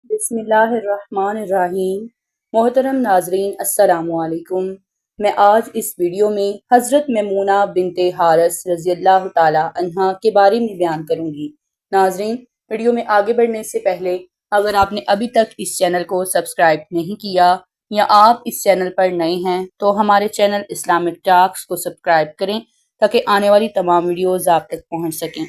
بسم اللہ الرحمن الرحیم۔ محترم ناظرین السلام علیکم۔ میں آج اس ویڈیو میں حضرت میمونہ بنت حارث رضی اللہ تعالی عنہا کے بارے میں بیان کروں گی۔ ناظرین، ویڈیو میں آگے بڑھنے سے پہلے اگر آپ نے ابھی تک اس چینل کو سبسکرائب نہیں کیا یا آپ اس چینل پر نئے ہیں تو ہمارے چینل اسلامک ٹاکس کو سبسکرائب کریں تاکہ آنے والی تمام ویڈیوز آپ تک پہنچ سکیں۔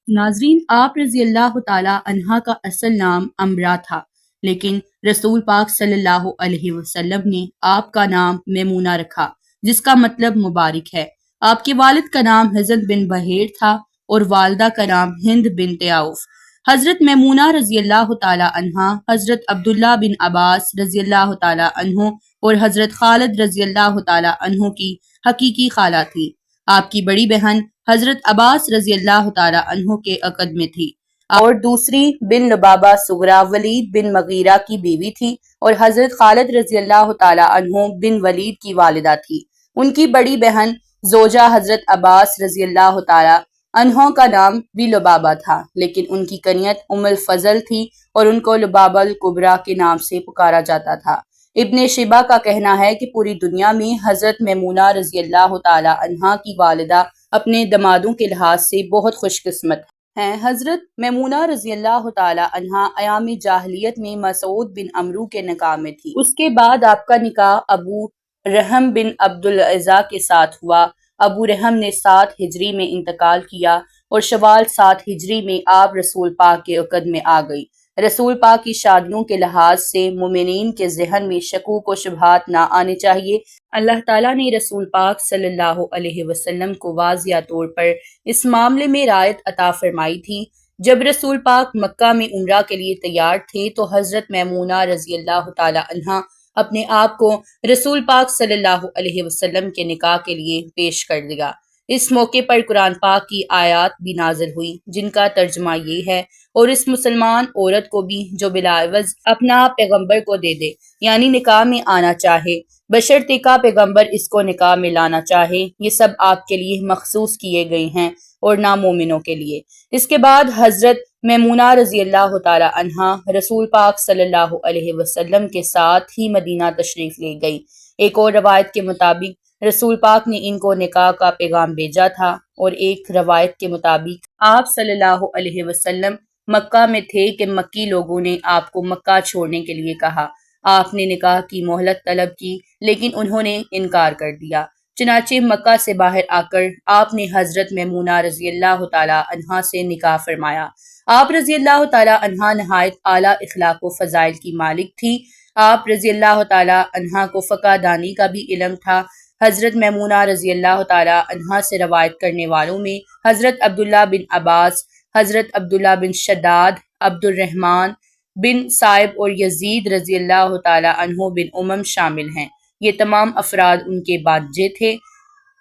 ناظرین، آپ رضی اللہ تعالی عنہا کا اصل نام امرا تھا، لیکن رسول پاک صلی اللہ علیہ وسلم نے آپ کا نام میمونہ رکھا، جس کا مطلب مبارک ہے۔ آپ کے والد کا نام حضرت بن بحیر تھا اور والدہ کا نام ہند بنت عوف۔ حضرت میمونہ رضی اللہ تعالی عنہا حضرت عبداللہ بن عباس رضی اللہ تعالی عنہ اور حضرت خالد رضی اللہ تعالی عنہ کی حقیقی خالہ تھی۔ آپ کی بڑی بہن حضرت عباس رضی اللہ تعالی عنہ کے عقد میں تھی اور دوسری بن لبابہ صغرا ولید بن مغیرہ کی بیوی تھی اور حضرت خالد رضی اللہ تعالی عنہ بن ولید کی والدہ تھی۔ ان کی بڑی بہن زوجہ حضرت عباس رضی اللہ تعالی عنہ کا نام بھی لبابہ تھا، لیکن ان کی کنیت ام الفضل تھی اور ان کو لبابہ الکبریٰ کے نام سے پکارا جاتا تھا۔ ابن شیبہ کا کہنا ہے کہ پوری دنیا میں حضرت میمونہ رضی اللہ تعالی عنہا کی والدہ اپنے دمادوں کے لحاظ سے بہت خوش قسمت ہیں۔ حضرت میمونہ رضی اللہ تعالی عنہا ایام جاہلیت میں مسعود بن عمرو کے نکاح میں تھی۔ اس کے بعد آپ کا نکاح ابو رحم بن عبدالعزیٰ کے ساتھ ہوا۔ ابو رحم نے 7 ہجری میں انتقال کیا اور شوال 7 ہجری میں آپ رسول پاک کے عقد میں آ گئی۔ رسول پاک کی شادیوں کے لحاظ سے مومنین کے ذہن میں شکوک و شبہات نہ آنے چاہیے۔ اللہ تعالیٰ نے رسول پاک صلی اللہ علیہ وسلم کو واضح طور پر اس معاملے میں رعایت عطا فرمائی تھی۔ جب رسول پاک مکہ میں عمرہ کے لیے تیار تھے تو حضرت میمونہ رضی اللہ تعالی عنہا اپنے آپ کو رسول پاک صلی اللہ علیہ وسلم کے نکاح کے لیے پیش کر دیا۔ اس موقع پر قرآن پاک کی آیات بھی نازل ہوئی جن کا ترجمہ یہ ہے، اور اس مسلمان عورت کو بھی جو بلا عوض اپنا پیغمبر کو دے دے، یعنی نکاح میں آنا چاہے، بشرطیکہ کا پیغمبر اس کو نکاح میں لانا چاہے۔ یہ سب آپ کے لیے مخصوص کیے گئے ہیں اور نامومنوں کے لیے۔ اس کے بعد حضرت میمونہ رضی اللہ تعالی عنہا رسول پاک صلی اللہ علیہ وسلم کے ساتھ ہی مدینہ تشریف لے گئی۔ ایک اور روایت کے مطابق رسول پاک نے ان کو نکاح کا پیغام بھیجا تھا، اور ایک روایت کے مطابق آپ صلی اللہ علیہ وسلم مکہ میں تھے کہ مکی لوگوں نے آپ کو مکہ چھوڑنے کے لیے کہا۔ آپ نے نکاح کی مہلت طلب کی لیکن انہوں نے انکار کر دیا۔ چنانچہ مکہ سے باہر آ کر آپ نے حضرت میمونہ رضی اللہ تعالی عنہا سے نکاح فرمایا۔ آپ رضی اللہ تعالی عنہا نہایت اعلیٰ اخلاق و فضائل کی مالک تھی۔ آپ رضی اللہ تعالی عنہا کو فقہ دانی کا بھی علم تھا۔ حضرت میمونہ رضی اللہ تعالی عنہا سے روایت کرنے والوں میں حضرت عبداللہ بن عباس، حضرت عبداللہ بن شداد، عبد الرحمن بن صائب اور یزید رضی اللہ تعالی عنہ بن شامل ہیں۔ یہ تمام افراد ان کے بانجے تھے۔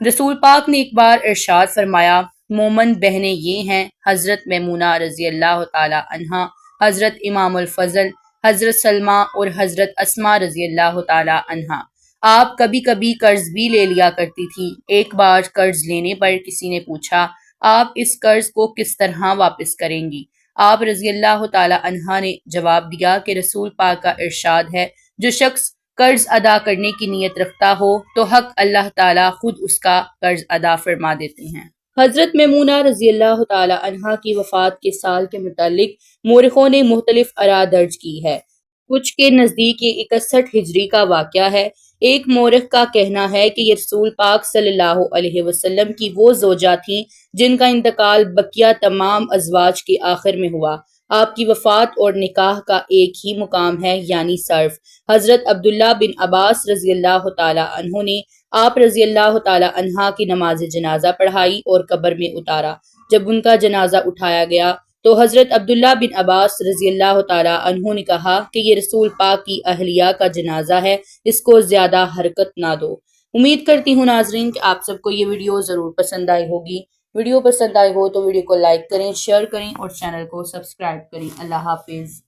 رسول پاک نے ایک بار ارشاد فرمایا، مومن بہنیں یہ ہیں: حضرت میمونہ رضی اللہ تعالی عنہا، حضرت امام الفضل، حضرت سلمہ اور حضرت اسماء رضی اللہ تعالی عنہا۔ آپ کبھی کبھی قرض بھی لے لیا کرتی تھی۔ ایک بار قرض لینے پر کسی نے پوچھا، آپ اس قرض کو کس طرح واپس کریں گی؟ آپ رضی اللہ تعالی عنہا نے جواب دیا کہ رسول پاک کا ارشاد ہے، جو شخص قرض ادا کرنے کی نیت رکھتا ہو تو حق اللہ تعالیٰ خود اس کا قرض ادا فرما دیتے ہیں۔ حضرت میمونہ رضی اللہ تعالی عنہا کی وفات کے سال کے متعلق مورخوں نے مختلف آراء درج کی ہے۔ کچھ کے نزدیک یہ 61 ہجری کا واقعہ ہے۔ ایک مورخ کا کہنا ہے کہ یہ رسول پاک صلی اللہ علیہ وسلم کی وہ زوجہ تھیں جن کا انتقال بقیہ تمام ازواج کے آخر میں ہوا۔ آپ کی وفات اور نکاح کا ایک ہی مقام ہے، یعنی صرف۔ حضرت عبداللہ بن عباس رضی اللہ تعالی عنہ نے آپ رضی اللہ تعالی عنہا کی نماز جنازہ پڑھائی اور قبر میں اتارا۔ جب ان کا جنازہ اٹھایا گیا تو حضرت عبداللہ بن عباس رضی اللہ تعالی عنہ نے کہا کہ یہ رسول پاک کی اہلیہ کا جنازہ ہے، اس کو زیادہ حرکت نہ دو۔ امید کرتی ہوں ناظرین کہ آپ سب کو یہ ویڈیو ضرور پسند آئی ہوگی۔ ویڈیو پسند آئی ہو تو ویڈیو کو لائک کریں، شیئر کریں اور چینل کو سبسکرائب کریں۔ اللہ حافظ۔